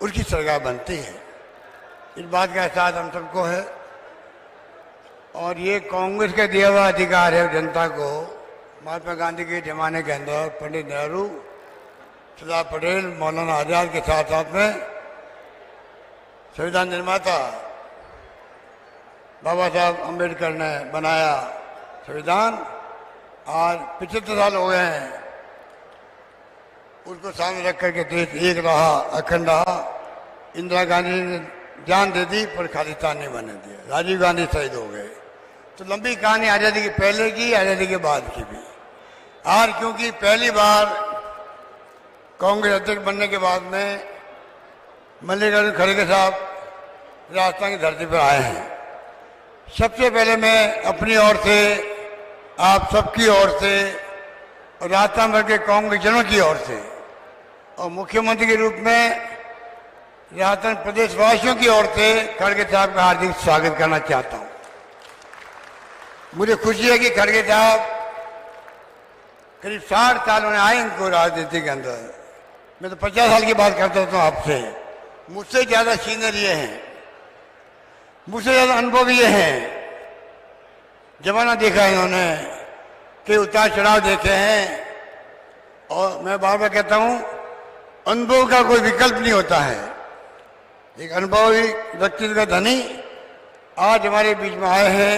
उसकी सरकार बनती है। इस बात का एहसास हम सबको है और ये कांग्रेस का दिया हुआ अधिकार है जनता को। महात्मा गांधी के जमाने के अंदर पंडित नेहरू, सरदार पटेल, मौलाना आजाद के साथ साथ में संविधान निर्माता बाबा साहब अम्बेडकर ने बनाया संविधान। आज 75 साल हो गए हैं, उसको सामने रख करके देश एक रहा, अखंड रहा। इंदिरा गांधी ने जान दे दी पर खालिस्तान नहीं बनने दिया। राजीव गांधी शहीद हो गए। तो लंबी कहानी आज़ादी के पहले की, आज़ादी के बाद की भी। आज क्योंकि पहली बार कांग्रेस अध्यक्ष बनने के बाद में मल्लिकार्जुन खड़गे साहब राजस्थान की धरती पर आए हैं, सबसे पहले मैं अपनी ओर से, आप सबकी ओर से और राजस्थान भर के कांग्रेसजनों की ओर से और मुख्यमंत्री के रूप में राजस्थान प्रदेशवासियों की ओर से खड़गे साहब का हार्दिक स्वागत करना चाहता हूं। मुझे खुशी है कि खड़गे साहब करीब 60 साल उन्हें आए इनको राजनीति के अंदर। मैं तो 50 साल की बात करता हूँ आपसे। मुझसे ज्यादा सीनियर ये हैं, मुझसे ज्यादा अनुभव ये हैं। जमाना देखा है इन्होंने, कि उतार चढ़ाव देखे हैं। और मैं बार बार कहता हूँ, अनुभव का कोई विकल्प नहीं होता है। एक अनुभवी व्यक्तित्व का धनी आज हमारे बीच में आए हैं।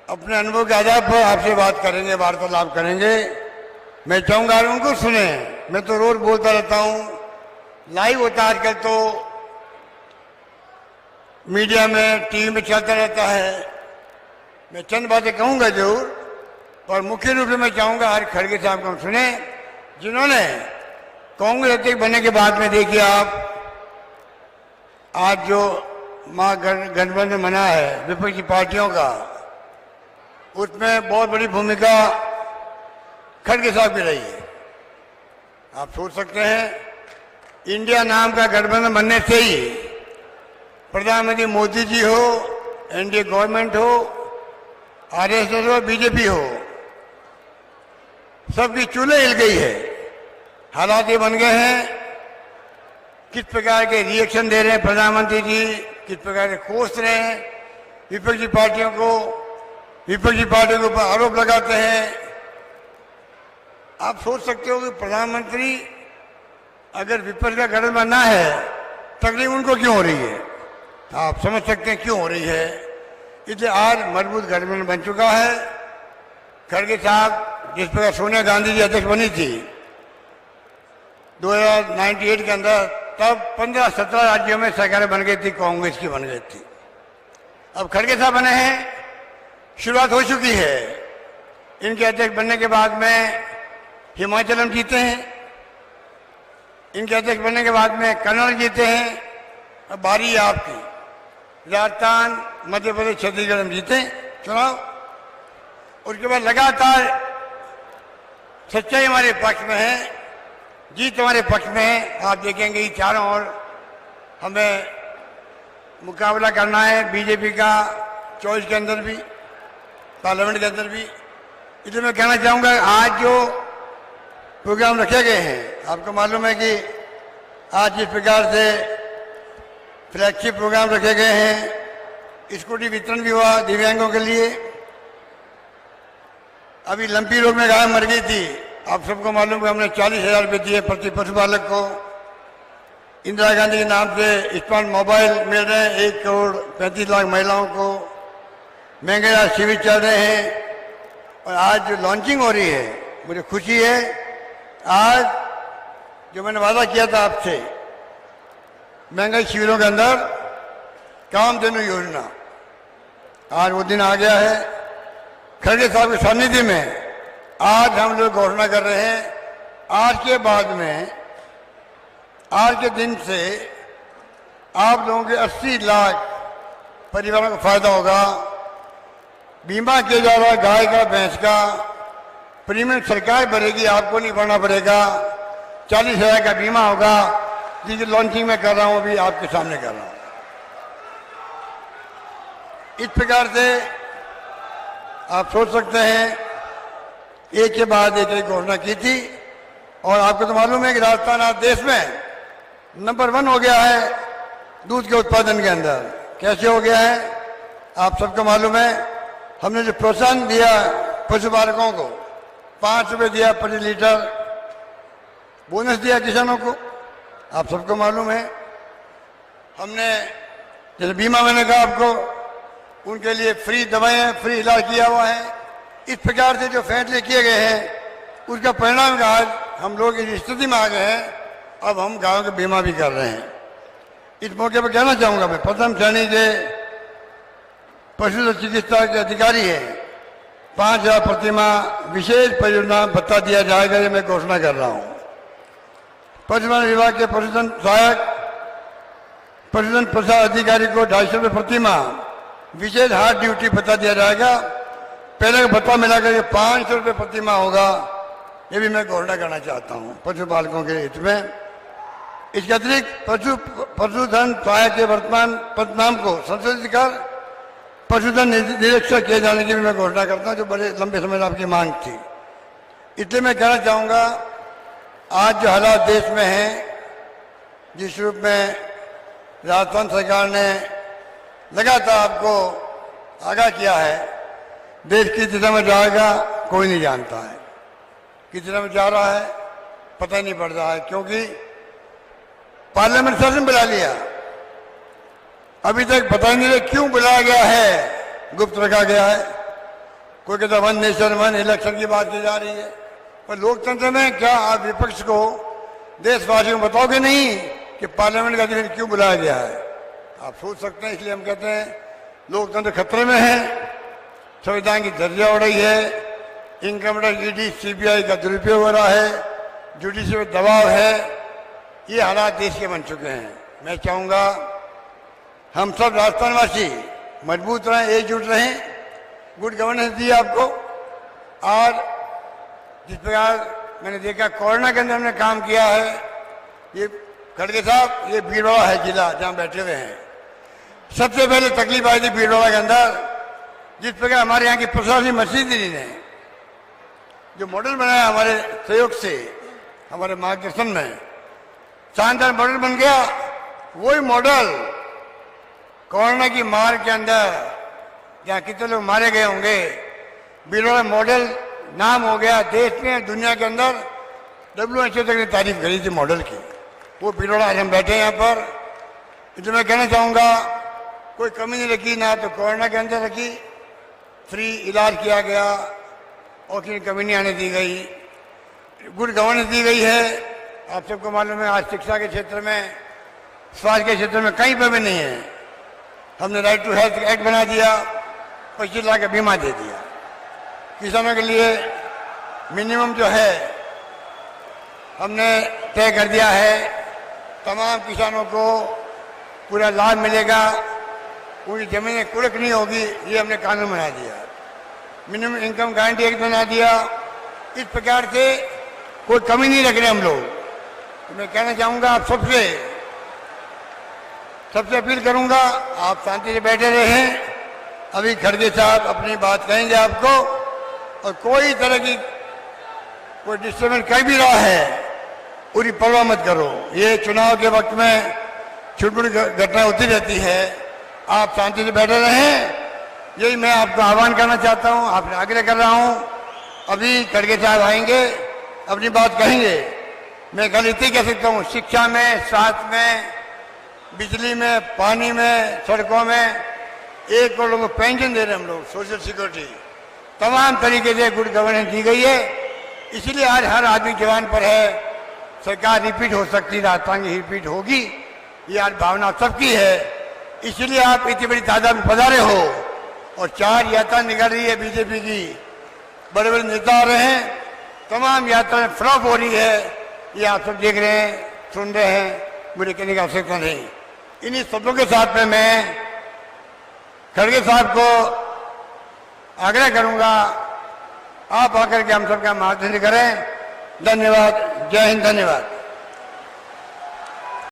अपने अनुभव के आधार पर आपसे बात करेंगे, वार्तालाप करेंगे। मैं चाहूंगा उनको सुने। मैं तो रोज बोलता रहता हूँ, लाइव होता है आजकल, तो मीडिया में, टीवी में चलता रहता है। मैं चंद बातें कहूंगा जरूर, पर मुख्य रूप से मैं चाहूंगा आज खड़गे साहब को हम सुने, जिन्होंने कांग्रेस अध्यक्ष बनने के बाद में देखिए आप, आज जो महागठबंधन बना है विपक्षी पार्टियों का, उसमें बहुत बड़ी भूमिका खड़गे साहब की रही है। आप सोच सकते हैं, इंडिया नाम का गठबंधन बनने से ही प्रधानमंत्री मोदी जी हो, एनडीए गवर्नमेंट हो, आरएसएस हो, बीजेपी हो, सबकी चूल्हे हिल गई है। हालात ये बन गए हैं, किस प्रकार के रिएक्शन दे रहे हैं प्रधानमंत्री जी, किस प्रकार के कोस रहे हैं विपक्षी पार्टियों को, विपक्षी पार्टियों के ऊपर आरोप लगाते हैं। आप सोच सकते हो कि प्रधानमंत्री अगर विपक्ष का गठबंधन बनना है, तकलीफ उनको क्यों हो रही है। आप समझ सकते हैं क्यों हो रही है। इसलिए आज मजबूत गठबंधन बन चुका है। खड़गे साहब, जिस प्रकार सोनिया गांधी जी अध्यक्ष बनी थी 2098 के अंदर, तब 15-17 राज्यों में सरकारें बन गई थी, कांग्रेस की बन गई थी। अब खड़गे साहब बने हैं, शुरुआत हो चुकी है। इनके अध्यक्ष बनने के बाद में हिमाचल हम जीते हैं, इनके अध्यक्ष बनने के बाद में कन्नड़ जीते हैं। अब बारी है आपकी, राजस्थान, मध्य प्रदेश, छत्तीसगढ़ हम जीते चुनाव। उसके बाद लगातार सच्चाई हमारे पक्ष में है, जीत हमारे पक्ष में है। आप देखेंगे ये चारों ओर हमें मुकाबला करना है बीजेपी का, चॉइस के अंदर भी, पार्लियामेंट के अंदर भी। इसलिए मैं कहना चाहूंगा, आज जो प्रोग्राम रखे गए हैं, आपको मालूम है कि आज जिस प्रकार से फ्लैगशिप प्रोग्राम रखे गए हैं, स्कूटी वितरण भी हुआ दिव्यांगों के लिए। अभी लंपी रोग में गाय मर गई थी, आप सबको मालूम है, हमने 40,000 रुपये दिए प्रति पशुपालक को। इंदिरा गांधी के नाम से स्मार्ट मोबाइल मिल रहे हैं 1 करोड़ 35 लाख महिलाओं को। महंगाई शिविर चल रहे हैं और आज जो लॉन्चिंग हो रही है, मुझे खुशी है। आज जो मैंने वादा किया था आपसे, महंगाई शिविरों के अंदर कामधेनु योजना, आज वो दिन आ गया है। खड़गे साहब के सानिध्य में आज हम लोग घोषणा कर रहे हैं, आज के बाद में, आज के दिन से आप लोगों के 80 लाख परिवारों को फायदा होगा। बीमा किया जा रहा है गाय का, भैंस का, प्रीमियम सरकार भरेगी, आपको नहीं भरना पड़ेगा। 40,000 का बीमा होगा, जिसकी लॉन्चिंग मैं कर रहा हूं, अभी आपके सामने कर रहा हूं। इस प्रकार से आप सोच सकते हैं, एक के बाद एक घोषणा की थी। और आपको तो मालूम है कि राजस्थान आज देश में नंबर 1 हो गया है दूध के उत्पादन के अंदर। कैसे हो गया है आप सबको मालूम है। हमने जो प्रोत्साहन दिया पशुपालकों को, 5 रुपये दिया प्रति लीटर बोनस दिया किसानों को, आप सबको मालूम है। हमने जैसे बीमा मैंने कहा आपको, उनके लिए फ्री दवाएं, फ्री इलाज किया हुआ है। इस प्रकार से जो फैसले किए गए हैं उसका परिणाम का आज हम लोग इस स्थिति में आ गए हैं। अब हम गायों का बीमा भी कर रहे हैं। इस मौके पर कहना चाहूंगा मैं, प्रथम श्रेणी के पशु चिकित्सा के अधिकारी है, 5,000 प्रतिमाह विशेष परियोजना भत्ता दिया जाएगा, ये मैं घोषणा कर रहा हूं। पशुपालन विभाग के पशुधन सहायक पशुधन प्रसार अधिकारी को 250 रुपये प्रतिमाह विशेष हार्ड ड्यूटी भत्ता दिया जाएगा। पहले का भत्ता मिलाकर 500 रुपये प्रतिमाह होगा, ये भी मैं घोषणा करना चाहता हूं पशुपालकों के हित में। इसके अतिरिक्त पशुधन सहायक के वर्तमान पदनाम को संशोधित कर पशुधन निरीक्षक किए जाने की भी मैं घोषणा करता हूं, जो बड़े लंबे समय से आपकी मांग थी। इसलिए मैं कहना चाहूंगा, आज जो हालात देश में हैं, जिस रूप में राजस्थान सरकार ने लगातार आपको आगाह किया है, देश किस दिशा में जाएगा कोई नहीं जानता है। किस दिशा में जा रहा है पता ही नहीं पड़ रहा है, क्योंकि पार्लियामेंट सेशन बुला लिया, अभी तक पता ही नहीं रहा क्यों बुलाया गया है, गुप्त रखा गया है। कोई कहता 1 नेशन 1 इलेक्शन की बात की जा रही है, पर लोकतंत्र में क्या आप विपक्ष को, देशवासियों को बताओगे नहीं कि पार्लियामेंट का अधिवेशन क्यों बुलाया गया है? आप सोच सकते हैं। इसलिए हम कहते हैं लोकतंत्र खतरे में है, संविधान की दर्जा उड़ रही है, इनकम टैक्स ईडी सीबीआई का दुरुपयोग हो रहा है, जुडिशरी में दबाव है। ये हालात देश के बन चुके हैं। मैं चाहूंगा हम सब राजस्थानवासी मजबूत रहें, एकजुट रहें। गुड गवर्नेंस दी आपको। और जिस प्रकार मैंने देखा कोरोना के अंदर हमने काम किया है, ये खड़गे साहब, ये भीलवाड़ा है जिला जहां बैठे हुए हैं। सबसे पहले तकलीफ आई थी भीलवाड़ा के अंदर, जिस प्रकार हमारे यहाँ की प्रशासनिक मशीनरी ने जो मॉडल बनाया हमारे सहयोग से, हमारे मार्गदर्शन में शानदार मॉडल बन गया। वही मॉडल कोरोना की मार के अंदर जहाँ कितने लोग मारे गए होंगे, भीलवाड़ा मॉडल नाम हो गया देश में, दुनिया के अंदर। WHO तक ने तारीफ करी थी मॉडल की। वो भीलवाड़ा आज हम बैठे हैं यहाँ पर। इसलिए मैं कहना चाहूँगा, कोई कमी नहीं रखी, ना तो कोरोना के अंदर रखी, फ्री इलाज किया गया, ऑक्सीजन की कमी नहीं आने दी गई, गुड गवर्नेंस दी गई है। आप सबको मालूम है आज शिक्षा के क्षेत्र में, स्वास्थ्य के क्षेत्र में कहीं पर भी नहीं है। हमने राइट टू हेल्थ एक्ट बना दिया, 25 लाख का बीमा दे दिया। किसानों के लिए मिनिमम जो है हमने तय कर दिया है, तमाम किसानों को पूरा लाभ मिलेगा, पूरी जमीनें कुड़क नहीं होगी, ये हमने कानून बना दिया। मिनिमम इनकम गारंटी एक्ट बना दिया। इस प्रकार से कोई कमी नहीं रख रहे हम लोग। तो मैं कहना चाहूँगा आप सबसे अपील करूँगा, आप शांति से बैठे रहें। अभी खड़गे साहब अपनी बात कहेंगे आपको, और कोई तरह की कोई डिस्टर्बेंस कहीं भी रहा है पूरी परवाह मत करो। ये चुनाव के वक्त में छोटी घटना होती रहती है, आप शांति से बैठे रहें। यही मैं आपको आह्वान करना चाहता हूँ, आपसे आग्रह कर रहा हूँ। अभी खड़गे साहब आएंगे, अपनी बात कहेंगे। मैं कल इतनी कह सकता हूँ, शिक्षा में, स्वास्थ्य में, बिजली में, पानी में, सड़कों में 1 करोड़ लोगों को पेंशन दे रहे हैं हम लोग, सोशल सिक्योरिटी, तमाम तरीके से गुड गवर्नेंस दी गई है। इसलिए आज हर आदमी जवान पर है। सरकार रिपीट हो सकती है, राजस्थान की रिपीट होगी, ये आज भावना सबकी है। इसलिए आप इतनी बड़ी तादाद में पधारे हो, और 4 यात्रा निकल रही है बीजेपी की, बड़े बड़े नेता आ रहे हैं, तमाम यात्राएं फ्लॉप हो रही है। ये आप सब देख रहे हैं, सुन रहे हैं, मुझे कहने की आवश्यकता नहीं। इन्हीं शब्दों के साथ में मैं खड़गे साहब को आग्रह करूंगा, आप आकर के हम सबका मार्गदर्शन करें। धन्यवाद। जय हिंद। धन्यवाद।